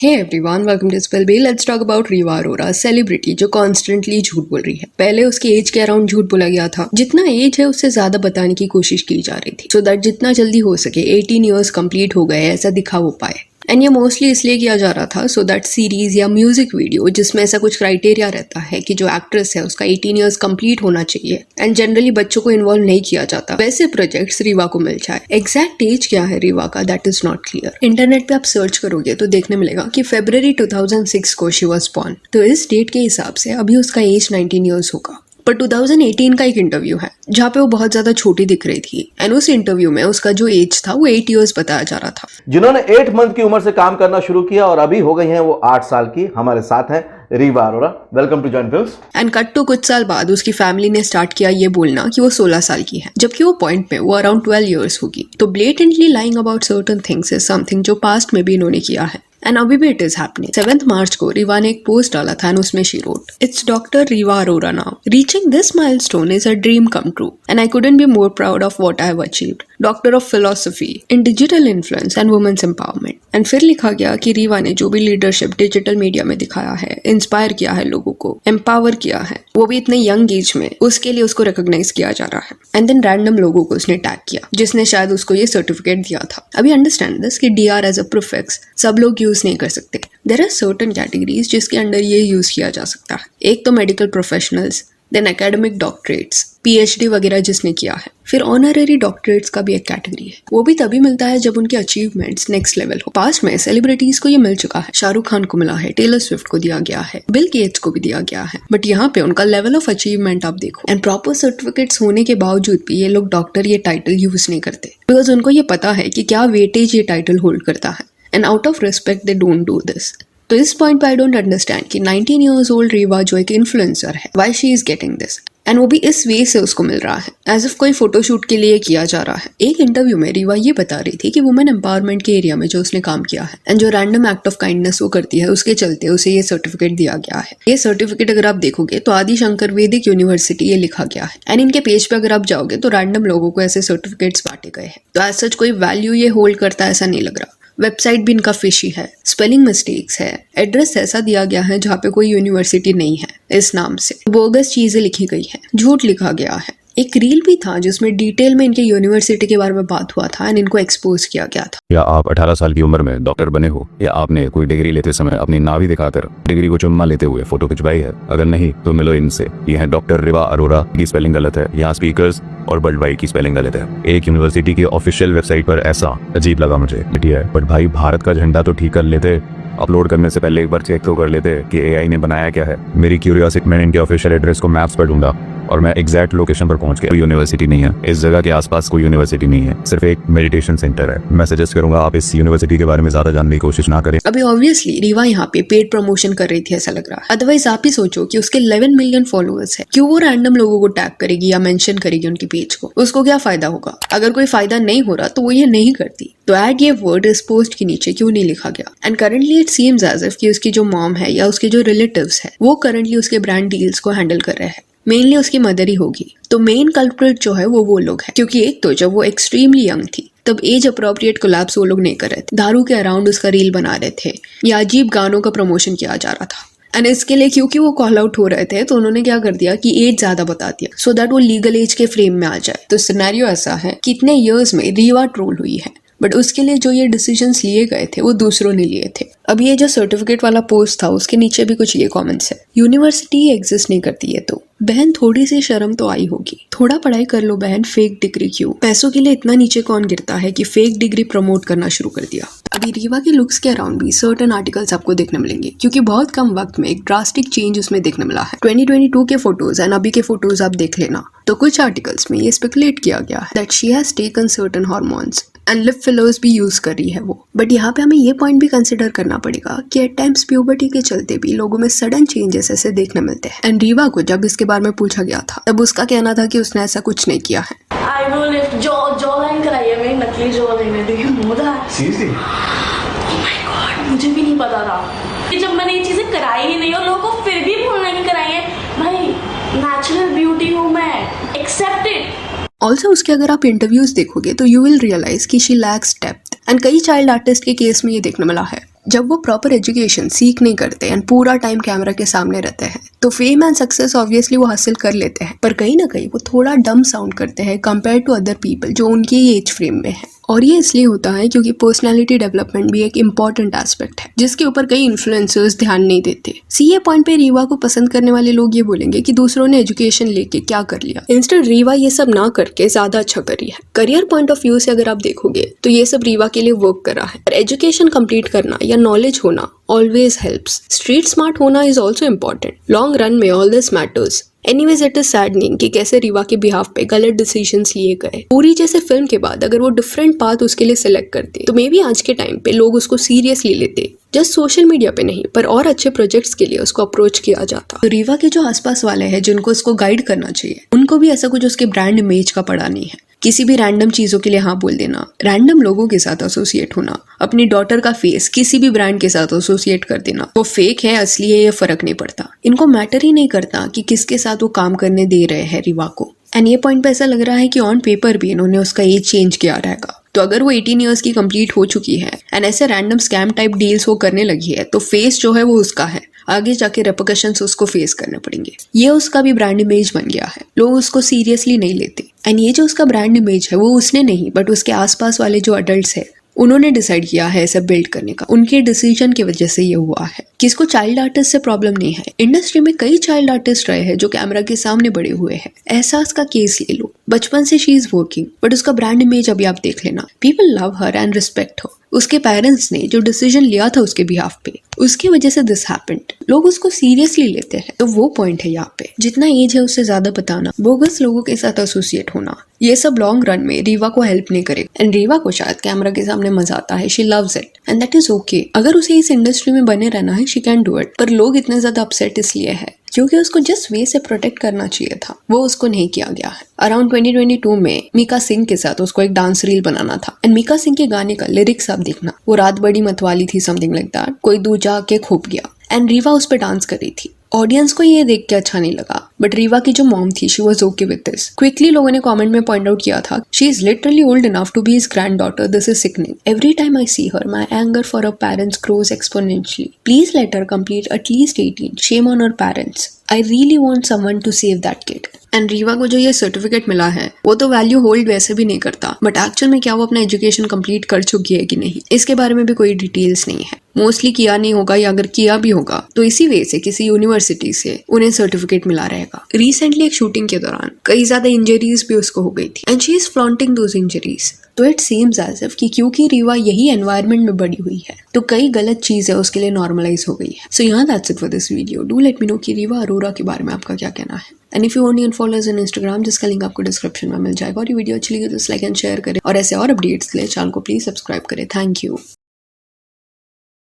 Hey everyone, welcome to Spell Bee. Let's talk about Rewa Arora, celebrity जो constantly झूठ बोल रही है। पहले उसके एज के अराउंड झूठ बोला गया था, जितना एज है उससे ज्यादा बताने की कोशिश की जा रही थी, सो दैट जितना जल्दी हो सके 18 ईयर्स कंप्लीट हो गए ऐसा दिखा हो पाए। एंड ये मोस्टली इसलिए किया जा रहा था सो दैट सीरीज या म्यूजिक वीडियो जिसमें ऐसा कुछ क्राइटेरिया रहता है कि जो एक्ट्रेस है उसका 18 ईयर्स कंप्लीट होना चाहिए एंड जनरली बच्चों को इन्वॉल्व नहीं किया जाता, वैसे प्रोजेक्ट्स रीवा को मिल जाए। एग्जैक्ट एज क्या है रीवा का that is not clear. Internet पे आप सर्च करोगे तो देखने मिलेगा कि February 2006 को शी वॉज बॉर्न, तो इस डेट के हिसाब से अभी उसका एज 19 ईयर्स होगा। पर 2018 का एक इंटरव्यू है जहाँ पे वो बहुत ज्यादा छोटी दिख रही थी एंड उस इंटरव्यू में उसका जो एज था वो 8 ईयर्स बताया जा रहा था। जिन्होंने 8 मंथ की उम्र से काम करना शुरू किया और अभी हो गई हैं वो 8 साल की, हमारे साथ हैं Reeva Arora. Welcome to join films. And cut to कुछ साल बाद उसकी फैमिली ने स्टार्ट किया ये बोलना कि वो 16 साल की है, जबकि वो पॉइंट में वो अराउंड 12 ईयर्स होगी। तो blatantly lying about certain things is something जो पास्ट में भी इन्होंने किया है एंड अभी भी इट इज हैपनिंग। 7 मार्च को रीवा ने एक पोस्ट डाला था एंड उसमें she wrote, it's doctor Reeva Arora now, reaching this milestone is a dream come true and I couldn't be more proud of what I have achieved, doctor of philosophy in digital influence and women's empowerment. And फिर लिखा गया कि रीवा ने जो भी leadership digital media में दिखाया है, इंस्पायर किया है लोगों को, एम्पावर किया है, वो भी इतने यंग एज में, उसके लिए उसको रिकॉग्नाइज किया जा रहा है। एंड देन रैंडम लोगों को उसने टैग किया जिसने शायद उसको ये सर्टिफिकेट दिया था। अभी अंडरस्टैंड दिस कि डीआर एज अ प्रीफिक्स सब लोग यूज नहीं कर सकते। देयर आर सर्टेन कैटेगरीज जिसके अंडर ये यूज किया जा सकता है। एक तो medical professionals, then academic doctorates, PhD वगैरह जिसने किया है, फिर ऑनररी डॉक्टरेट्स का भी एक कैटेगरी है। वो भी तभी मिलता है जब उनके अचीवमेंट्स नेक्स्ट लेवल हो। पास्ट में सेलिब्रिटीज को ये मिल चुका है, शाहरुख खान को मिला है, टेलर स्विफ्ट को दिया गया है, बिल गेट्स को भी दिया गया है, बट यहाँ पे उनका लेवल ऑफ अचीवमेंट आप देखो। एंड प्रॉपर सर्टिफिकेट्स होने के बावजूद भी ये लोग डॉक्टर ये टाइटल यूज नहीं करते बिकॉज उनको ये पता है कि क्या वेटेज ये टाइटल होल्ड करता है and out of respect they don't do this. तो इस पॉइंट पे आई डोंट अंडरस्टैंड कि 19 ईयर्स ओल्ड रीवा जो एक इन्फ्लुएंसर है, why she is getting this and वो भी इस वे से उसको मिल रहा है एज इफ कोई फोटोशूट के लिए किया जा रहा है। एक इंटरव्यू में रीवा ये बता रही थी कि वुमेन एम्पावरमेंट के एरिया में जो उसने काम किया है एंड जो रैंडम एक्ट ऑफ काइंडनेस वो करती है उसके चलते उसे ये सर्टिफिकेट दिया गया है। ये सर्टिफिकेट अगर आप देखोगे तो आदि शंकर वैदिक यूनिवर्सिटी ये लिखा गया है एंड इनके पेज पे अगर आप जाओगे तो रैंडम लोगों को ऐसे सर्टिफिकेट्स बांटे गए हैं। तो एज सच कोई वैल्यू ये होल्ड करता है ऐसा नहीं लग रहा। वेबसाइट भी इनका फिशी है, स्पेलिंग मिस्टेक्स है, एड्रेस ऐसा दिया गया है जहाँ पे कोई यूनिवर्सिटी नहीं है इस नाम से, बोगस चीजें लिखी गई है, झूठ लिखा गया है। एक रील भी था जिसमें डिटेल में इनके यूनिवर्सिटी के बारे में बात हुआ था एंड इनको एक्सपोज किया गया था। या आप 18 साल की उम्र में डॉक्टर बने हो, या आपने कोई डिग्री लेते समय अपनी नाभि दिखाकर डिग्री को चुम्मा लेते हुए फोटो खिंचवाई है, अगर नहीं तो मिलो इनसे। ये है डॉक्टर रीवा अरोरा की स्पेलिंग गलत है, यहाँ स्पीकर्स और बर्डवाई की स्पेलिंग गलत है। एक यूनिवर्सिटी की ऑफिशियल वेबसाइट पर ऐसा अजीब लगा मुझे। बट भाई भारत का झंडा तो ठीक कर लेते, अपलोड करने से पहले एक बार चेक तो कर लेते कि एआई ने बनाया क्या है। मेरी क्यूरियोसिटी, मैंने इनके ऑफिशियल एड्रेस को मैप्स पर ढूंढा और मैं एग्जैक्ट लोकेशन पर पहुंच गया। यूनिवर्सिटी नहीं है इस जगह के आसपास, कोई यूनिवर्सिटी नहीं है, सिर्फ एक मेडिटेशन सेंटर है। मैं सजेस्ट करूंगा आप इस यूनिवर्सिटी के बारे में ज्यादा जानने की कोशिश ना करें। अभी ऑब्वियसली रीवा यहाँ पे पेड प्रमोशन कर रही थी ऐसा लग रहा है। अदरवाइज आप ही सोचो कि उसके 11 मिलियन फॉलोअर्स है, क्यों वो रैंडम लोगों को टैग करेगी या मेंशन करेगी उनकी पेज को? उसको क्या फायदा होगा? अगर कोई फायदा नहीं हो रहा तो वो ये नहीं करती। तो ऐड ये वर्ड इस पोस्ट के नीचे क्यों नहीं लिखा गया? And currently it seems as if कि उसकी जो मॉम है या उसके जो रिलेटिव्स है वो करंटली उसके ब्रांड डील्स को हैंडल कर रहे हैं। मेनली उसकी मदर ही होगी। तो मेन कल्प्रिट जो है वो लोग हैं, क्योंकि एक तो जब वो एक्सट्रीमली यंग थी तब एज अप्रोप्रिएट कोलैप्स वो लोग नहीं कर रहे थे, दारू के अराउंड उसका रील बना रहे थे या अजीब गानों का प्रमोशन किया जा रहा था। एंड इसके लिए क्योंकि वो कॉल आउट हो रहे थे तो उन्होंने क्या कर दिया कि एज ज्यादा बता दिया सो दैट वो लीगल एज के फ्रेम में आ जाए। तो सिनेरियो ऐसा है, कितने ईयर्स में रीवा ट्रोल हुई है, बट उसके लिए जो ये डिसीजंस लिए गए थे वो दूसरों ने लिए थे। अब ये जो सर्टिफिकेट वाला पोस्ट था उसके नीचे भी कुछ ये कमेंट्स है, यूनिवर्सिटी एग्जिस्ट नहीं करती है तो बहन थोड़ी सी शर्म तो आई होगी, थोड़ा पढ़ाई कर लो बहन, फेक डिग्री क्यों? पैसों के लिए इतना नीचे कौन गिरता है कि फेक डिग्री प्रमोट करना शुरू कर दिया। अभी रीवा के लुक्स के अराउंड भी सर्टेन आर्टिकल्स आपको देखने मिलेंगे क्योंकि बहुत कम वक्त में एक ड्रास्टिक चेंज उसमें देखने मिला है। 2022 के फोटोज एंड अभी के फोटोज आप देख लेना तो कुछ आर्टिकल्स में ये स्पेकुलेट किया गया है that she has taken certain hormones and lip fillers भी यूज कर रही है वो। बट यहाँ पे हमें ये पॉइंट भी कंसिडर करना पड़ेगा कि एट टाइम्स प्यूबर्टी के चलते भी लोगों में सडन चेंजेस ऐसे देखने मिलते हैं। एंड रीवा को जब इसके बारे में पूछा गया था तब उसका कहना था कि उसने ऐसा कुछ नहीं किया है। I will lift jaw line कराई है मेरी, नकली जॉ लाइन है। Do you know that? Seriously? Oh my God, मुझे भी नहीं पता था कि जब मैंने ये चीजें कराई ही नहीं और लोगों को फिर भी बोलना कि कराई है। भाई नेचुरल ब्यूटी हूँ मैं, एक्सेप्ट इट। ऑल्सो उसके अगर आप इंटरव्यूज देखोगे तो यू विल रियलाइज कि शी लैक्स डेप्थ एंड कई चाइल्ड आर्टिस्ट के केस में ये देखने मिला है। जब वो प्रॉपर एजुकेशन सीख नहीं करते एंड पूरा टाइम कैमरा के सामने रहते हैं तो फेम एंड सक्सेस ऑब्वियसली वो हासिल कर लेते हैं, पर कहीं ना कहीं वो थोड़ा डम साउंड करते हैं कंपेयर टू अदर पीपल जो उनके ही एज फ्रेम में है। और ये इसलिए होता है क्योंकि पर्सनालिटी डेवलपमेंट भी एक इम्पॉर्टेंट एस्पेक्ट है जिसके ऊपर कई इन्फ्लुएंसर्स ध्यान नहीं देते। ये पॉइंट पे रीवा को पसंद करने वाले लोग ये बोलेंगे कि दूसरों ने एजुकेशन लेके क्या कर लिया, इंस्टेड रीवा ये सब ना करके ज्यादा अच्छा करी है। करियर पॉइंट ऑफ व्यू से अगर आप देखोगे तो ये सब रीवा के लिए वर्क करा है। एजुकेशन कंप्लीट करना या नॉलेज होना ऑलवेज हेल्प्स। स्ट्रीट स्मार्ट होना is also important. Long run में all this matters. Anyways it is saddening कि कैसे रीवा के बिहाफ पे गलत डिसीजंस लिए गए। पूरी जैसे फिल्म के बाद अगर वो डिफरेंट पाथ उसके लिए सिलेक्ट करते तो मे बी आज के टाइम पे लोग उसको सीरियसली लेते। जस्ट सोशल मीडिया पे नहीं पर और अच्छे प्रोजेक्ट्स के लिए उसको अप्रोच किया जाता। तो रीवा के जो आसपास वाले हैं जिनको उसको गाइड करना चाहिए उनको भी ऐसा कुछ उसके ब्रांड इमेज का पड़ा नहीं है। किसी भी रैंडम चीजों के लिए हाँ बोल देना, रैंडम लोगों के साथ एसोसिएट होना, अपनी डॉटर का फेस किसी भी ब्रांड के साथ एसोसिएट कर देना, वो फेक है असली है ये फर्क नहीं पड़ता। इनको मैटर ही नहीं करता कि किसके साथ वो काम करने दे रहे हैं रीवा को। एंड ये पॉइंट पे ऐसा लग रहा है कि ऑन पेपर भी इन्होंने उसका एज चेंज किया रहेगा। तो अगर वो 18 ईयर्स की कंप्लीट हो चुकी है एंड ऐसे रैंडम स्कैम टाइप डील्स वो करने लगी है तो फेस जो है वो उसका है, आगे जाके रेपरकशंस उसको फेस करने पड़ेंगे। ये उसका भी ब्रांड इमेज बन गया है, लोग उसको सीरियसली नहीं लेते। एंड ये जो उसका ब्रांड इमेज है वो उसने नहीं बट उसके आसपास वाले जो अडल्ट्स है उन्होंने डिसाइड किया है ऐसा बिल्ड करने का। उनके डिसीजन की वजह से ये हुआ है। किसको चाइल्ड आर्टिस्ट से प्रॉब्लम नहीं है, इंडस्ट्री में कई चाइल्ड आर्टिस्ट रहे हैं जो कैमरा के सामने बड़े हुए हैं। एहसास का केस ले लो, बचपन से शी इज वर्किंग बट उसका ब्रांड इमेज अभी आप देख लेना, people love her and respect her. उसके पेरेंट्स ने जो डिसीजन लिया था उसके बिहाफ पे उसकी वजह से दिस हैपेंड। लोग उसको सीरियसली लेते हैं। तो वो पॉइंट है यहाँ पे, जितना एज है उससे ज्यादा बताना, बोगस लोगों के साथ एसोसिएट होना, ये सब लॉन्ग रन में रीवा को हेल्प नहीं करेगा। एंड रीवा को शायद कैमरा के सामने मजा आता है, she loves it and that is okay. अगर उसे इस इंडस्ट्री में बने रहना है शी कैन डू इट। पर लोग इतने ज्यादा अपसेट इसलिए है क्योंकि उसको जिस वे से प्रोटेक्ट करना चाहिए था वो उसको नहीं किया गया है। अराउंड 2022 में मीका सिंह के साथ उसको एक डांस रील बनाना था एंड मीका सिंह के गाने का लिरिक्स आप देखना, वो रात बड़ी मतवाली थी समथिंग लाइक दैट, कोई दूजा के खूब गया एंड रीवा उस पर डांस कर रही थी। ऑडियंस को ये देख के अच्छा नहीं लगा बट रीवा की जो मॉम थी she was okay with this. Quickly लोगों ने कमेंट में पॉइंट आउट किया था she is literally old enough to be his granddaughter, this is sickening. Every time I see her my anger for her parents grows exponentially. Please let her complete at least 18। Shame on her parents. I really want someone to save that kid. And Reeva को जो ये certificate मिला है वो तो value hold वैसे भी नहीं करता बट एक्चुअल में क्या वो अपना एजुकेशन कंप्लीट कर चुकी है कि नहीं इसके बारे में भी कोई डिटेल्स नहीं है। मोस्टली किया नहीं होगा या अगर किया भी होगा तो इसी वे से किसी यूनिवर्सिटी से उन्हें सर्टिफिकेट मिला रहेगा। रिसेंटली एक शूटिंग के दौरान कई ज्यादा इंजरीज भी उसको हो गई थी and she is flaunting those injuries. तो इट सीम्स एज इफ कि क्योंकि रीवा यही एनवायरनमेंट में बड़ी हुई है तो कई गलत चीजें उसके लिए नॉर्मलाइज हो गई है। सो यहाँ that's it for this video. Do let me know कि रीवा अरोरा के बारे में आपका क्या कहना है। And if you want to follow us on Instagram जिसका लिंक आपको डिस्क्रिप्शन में मिल जाएगा। और ये वीडियो अच्छी लगी तो लाइक एंड शेयर करें और ऐसे और अपडेट्स के लिए चैनल को प्लीज सब्सक्राइब करें। Thank you.